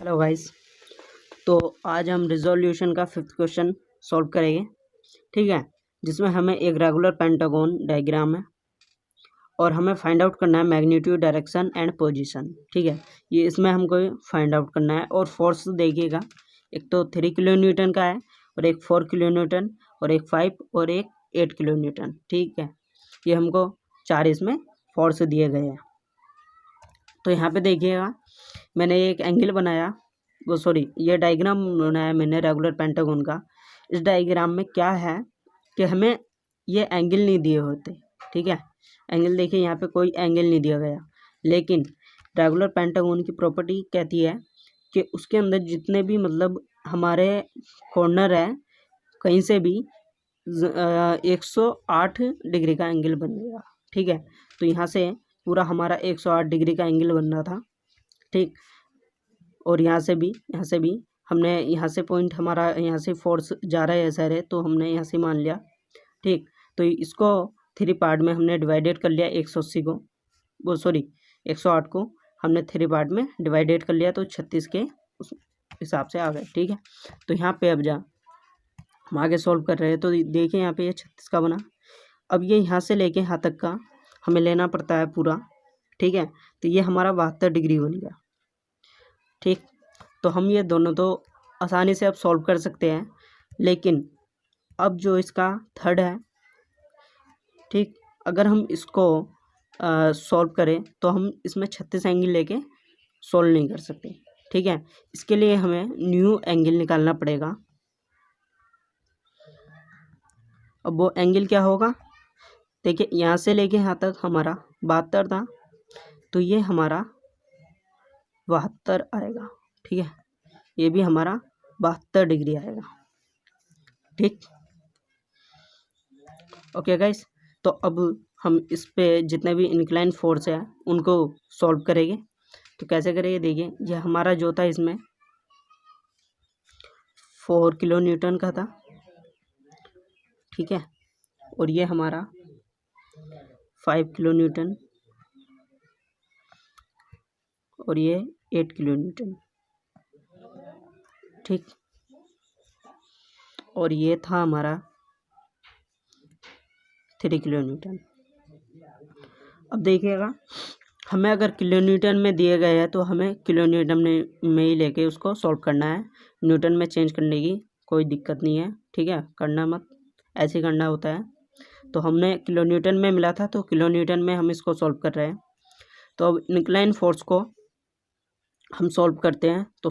Hello guys. तो आज हम रिजोल्यूशन का 5th क्वेश्चन सॉल्व करेंगे, ठीक है। जिसमें हमें एक रेगुलर पेंटागन डायग्राम है और हमें फाइंड आउट करना है मैग्नीट्यूड, डायरेक्शन एंड पोजीशन, ठीक है। ये इसमें हमको फाइंड आउट करना है। और फोर्स देखिएगा, एक तो 3 किलो न्यूटन का है और एक 4 किलो न्यूटन और एक 5 और एक 8 किलो न्यूटन, ठीक है। ये हमको 4 इसमें फोर्स दिए गए हैं। तो यहाँ पे देखिएगा, मैंने एक एंगल बनाया, ये डायग्राम बनाया मैंने रेगुलर पेंटागन का। इस डायग्राम में क्या है कि हमें ये एंगल नहीं दिए होते, ठीक है। एंगल देखिए, यहाँ पे कोई एंगल नहीं दिया गया, लेकिन रेगुलर पेंटागन की प्रॉपर्टी कहती है कि उसके अंदर जितने भी मतलब हमारे कॉर्नर है, कहीं से भी 108 डिग्री का एंगल बनेगा, ठीक है। तो यहाँ से पूरा हमारा 108 डिग्री का एंगल बन रहा था, ठीक। और यहाँ से भी हमने यहाँ से पॉइंट हमारा यहाँ से फोर्स जा रहा है ऐसा रहे, तो हमने यहाँ से मान लिया, ठीक। तो इसको 3 पार्ट में हमने डिवाइडेड कर लिया। 180 को 108 को हमने 3 पार्ट में डिवाइडेड कर लिया, तो 36 के उस हिसाब से आ गए, ठीक है। तो यहाँ पे अब हम आगे सॉल्व कर रहे हैं, तो देखिए यहाँ पे ये 36 का बना। अब ये यहाँ से लेके यहाँ तक का हमें लेना पड़ता है पूरा, ठीक है। तो ये हमारा 72 डिग्री बन गया, ठीक। तो हम ये दोनों तो आसानी से अब सॉल्व कर सकते हैं, लेकिन अब जो इसका थर्ड है, ठीक, अगर हम इसको सॉल्व करें तो हम इसमें 36 एंगल लेके सॉल्व नहीं कर सकते, ठीक है। इसके लिए हमें न्यू एंगल निकालना पड़ेगा। अब वो एंगल क्या होगा, देखिए यहाँ से लेके यहाँ तक हमारा 72 था, तो ये हमारा 72 आएगा, ठीक है। ये भी हमारा 72 डिग्री आएगा, ठीक। ओके गाइस, तो अब हम इस पे जितने भी इंक्लाइन फोर्स है उनको सॉल्व करेंगे। तो कैसे करेंगे, देखिए ये हमारा जो था इसमें 4 किलो न्यूटन का था, ठीक है। और ये हमारा 5 किलो न्यूटन और ये 8 किलो न्यूटन, ठीक। और ये था हमारा 3 किलो न्यूटन। अब देखिएगा, हमें अगर किलो न्यूटन में दिए गए हैं तो हमें किलो न्यूटन में ही लेके उसको सॉल्व करना है। न्यूटन में चेंज करने की कोई दिक्कत नहीं है, ठीक है। करना मत, ऐसे करना होता है। तो हमने किलो न्यूटन में मिला था, तो किलो न्यूटन में हम इसको सॉल्व कर रहे हैं। तो अब इंक्लाइन फोर्स को हम सॉल्व करते हैं। तो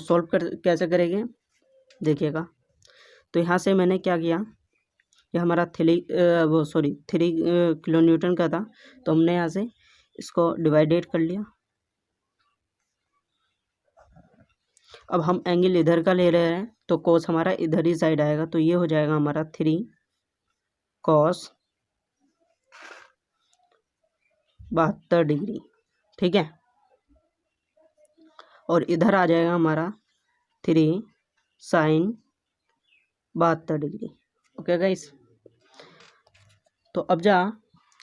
कैसे करेंगे, देखिएगा। तो यहाँ से मैंने क्या किया, ये हमारा 3 किलो न्यूटन का था, तो हमने यहाँ से इसको डिवाइडेड कर लिया। अब हम एंगल इधर का ले रहे हैं, तो कोस हमारा इधर ही साइड आएगा, तो ये हो जाएगा हमारा 3 cos 72 डिग्री, ठीक है। और इधर आ जाएगा हमारा 3 sin 72 डिग्री। ओके गाइस, तो अब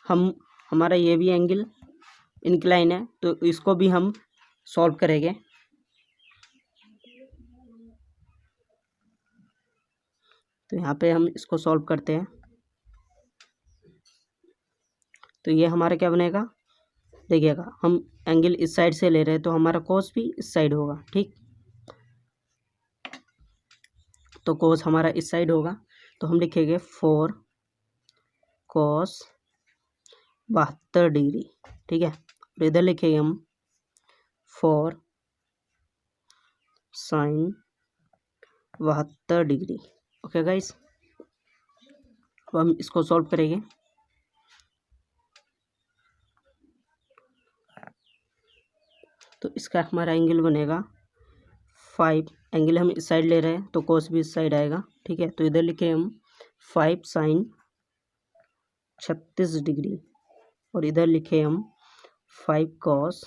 हमारा ये भी एंगल इंक्लाइन है, तो इसको भी हम सॉल्व करेंगे। तो यहाँ पे हम इसको सॉल्व करते हैं। तो ये हमारा क्या बनेगा, देखिएगा, हम एंगल इस साइड से ले रहे हैं, तो हमारा कोस भी इस साइड होगा, ठीक। तो कोस हमारा इस साइड होगा, तो हम लिखेंगे 4 cos 72 डिग्री, ठीक है। और इधर लिखेंगे हम 4 sin 72 डिग्री। ओके गाइस, अब हम इसको सॉल्व करेंगे। तो इसका हमारा एंगल बनेगा 5, एंगल हम इस साइड ले रहे हैं, तो कोस भी इस साइड आएगा, ठीक है। तो इधर लिखे हम 5 sin 36 डिग्री, और इधर लिखे हम 5 cos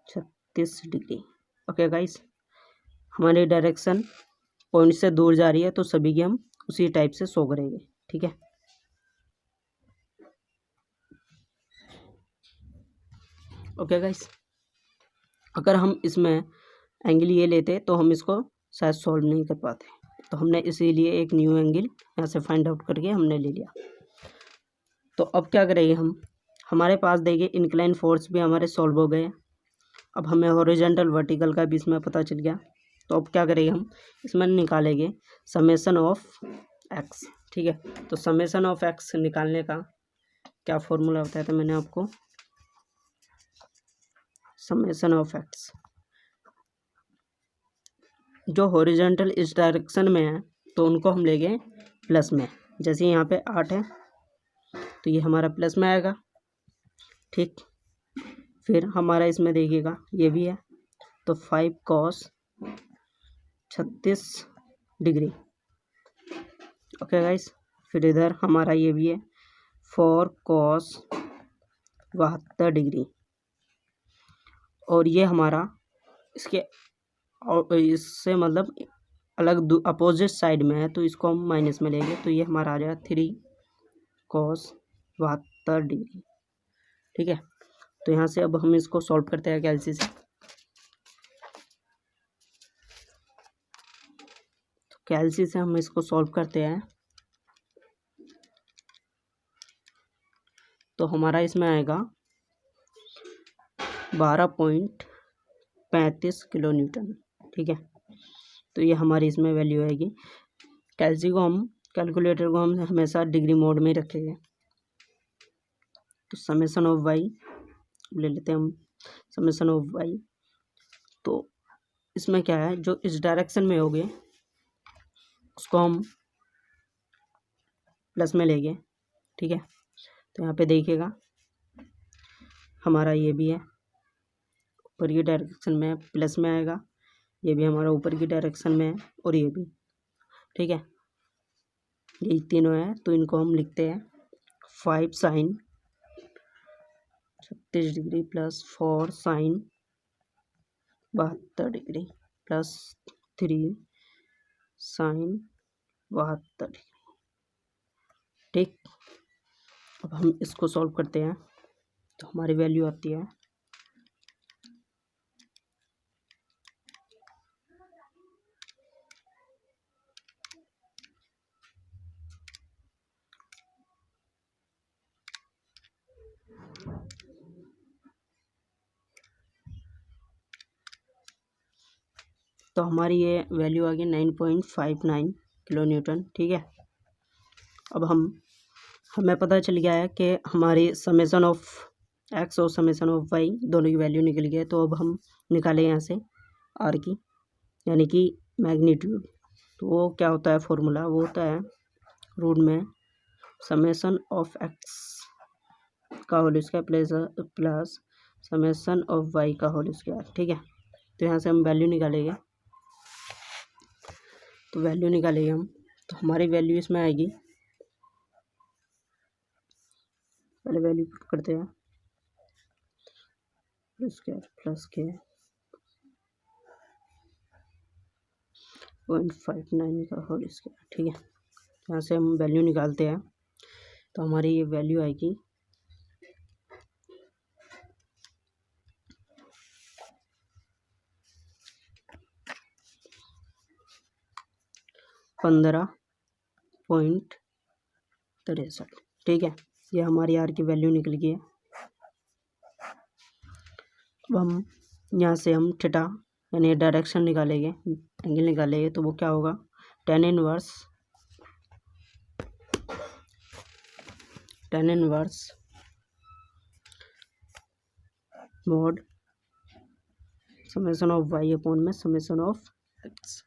36 डिग्री। ओके गाइस, हमारी डायरेक्शन पॉइंट से दूर जा रही है, तो सभी की हम उसी टाइप से शो करेंगे, ठीक है। ओके गाइस, अगर हम इसमें एंगल ये लेते तो हम इसको शायद सॉल्व नहीं कर पाते, तो हमने इसीलिए एक न्यू एंगल यहाँ से फाइंड आउट करके हमने ले लिया। तो अब क्या करेंगे हम, हमारे पास देखिए इंक्लाइन फोर्स भी हमारे सॉल्व हो गए। अब हमें हॉरिजॉन्टल वर्टिकल का भी इसमें पता चल गया। तो अब क्या करेंगे हम, इसमें निकालेंगे समेसन ऑफ एक्स। ठीक है, तो समेसन ऑफ एक्स निकालने का क्या फॉर्मूला बताया था मैंने आपको, समेसन ऑफ एक्स जो हॉरिजॉन्टल इस डायरेक्शन में है तो उनको हम लेंगे प्लस में। जैसे यहाँ पे 8 है तो ये हमारा प्लस में आएगा। ठीक, फिर हमारा इसमें देखिएगा ये भी है तो 5 cos 36 डिग्री। ओके गाइस, फिर इधर हमारा ये भी है 4 cos 72 डिग्री, और ये हमारा इसके और इससे मतलब अलग अपोजिट साइड में है तो इसको हम माइनस में लेंगे, तो ये हमारा आ जाएगा 3 cos 72 डिग्री। ठीक है, तो यहाँ से अब हम इसको सॉल्व करते हैं कैलसी से। तो कैलसी से हम इसको सॉल्व करते हैं तो हमारा इसमें आएगा 12.35 किलो न्यूटन। ठीक है, तो ये हमारी इसमें वैल्यू आएगी। कैलसी को हम कैलकुलेटर को हम हमेशा डिग्री मोड में रखेंगे। तो समेसन ऑफ वाई ले लेते हैं हम, समेसन ऑफ वाई। तो इसमें क्या है, जो इस डायरेक्शन में होगे उसको हम प्लस में लेंगे। ठीक है, तो यहाँ पे देखिएगा हमारा ये भी है ऊपर की डायरेक्शन में प्लस में आएगा, ये भी हमारा ऊपर की डायरेक्शन में है और ये भी। ठीक है, ये तीनों है तो इनको हम लिखते हैं 5 sin 36 degree plus 4 sin 72 degree plus 3 sin 72 degree. ठीक, अब हम इसको सॉल्व करते हैं तो हमारी वैल्यू आती है 9.59 किलो न्यूटन। ठीक है, अब हमें पता चल गया है कि हमारी समेसन ऑफ एक्स और समेसन ऑफ वाई दोनों की वैल्यू निकल गई है। तो अब हम निकालें यहाँ से आर की, यानी कि मैग्नीट्यूड। तो वो क्या होता है फॉर्मूला, वो होता है रूट में समेसन ऑफ एक्स का whole square plus summation of y का होल स्क्वायर। ठीक है, तो यहाँ से हम वैल्यू निकालेंगे। तो वैल्यू निकालेंगे हम, तो हमारी वैल्यू इसमें आएगी, पहले वैल्यू पुट करते हैं स्क्वायर प्लस के 0.59 का होल स्क्वायर। ठीक है, यहाँ से हम वैल्यू निकालते हैं तो हमारी ये वैल्यू आएगी 15.63। ठीक है, ये हमारी आर की वैल्यू निकल गई है। अब हम यहाँ से हम थीटा यानी डायरेक्शन निकालेंगे, एंगल निकालेंगे, तो वो क्या होगा tan inverse mod summation of y upon में समेसन ऑफ एक्स।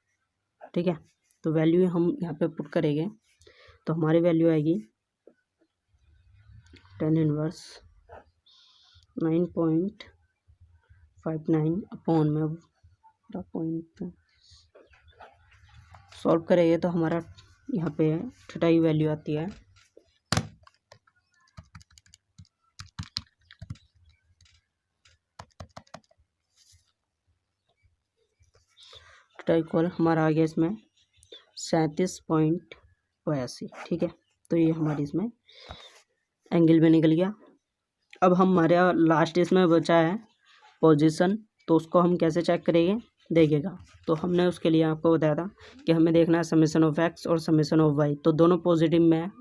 ठीक है, तो वैल्यू हम यहाँ पे पुट करेंगे तो हमारी वैल्यू आएगी tan इनवर्स 9.59 अपॉन में पॉइंट सॉल्व करेंगे तो हमारा यहाँ पे थीटा की वैल्यू आती है 2 हमारा आ गया इसमें 37.82। ठीक है, तो ये हमारी इसमें एंगल में निकल गया। अब हमारे लास्ट इसमें बचा है पोजीशन, तो उसको हम कैसे चेक करेंगे, देखिएगा, तो हमने उसके लिए आपको बताया था कि हमें देखना है समेशन ऑफ एक्स और समेशन ऑफ वाई, तो दोनों पॉजिटिव में है,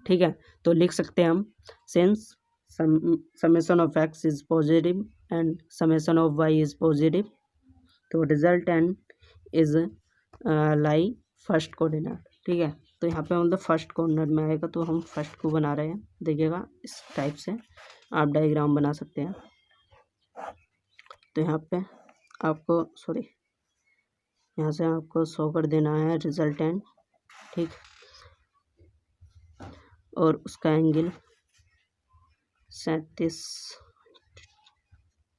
ठीक है। तो लिख सकते हैं हम since summation of x is positive and summation of y is positive, तो result and is lie first coordinate, ठीक है। तो यहाँ पे मतलब फर्स्ट कोऑर्डिनेट में आएगा, तो हम फर्स्ट को बना रहे हैं। देखिएगा इस टाइप से आप डायग्राम बना सकते हैं। तो यहाँ पे आपको यहाँ से आपको शो कर देना है रिजल्टेंट, ठीक, और उसका एंगल 37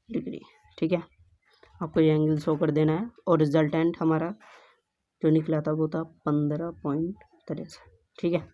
डिग्री, ठीक है। आपको ये एंगल शो कर देना है और रिजल्टेंट हमारा जो निकला था वो था 15.63, ठीक है।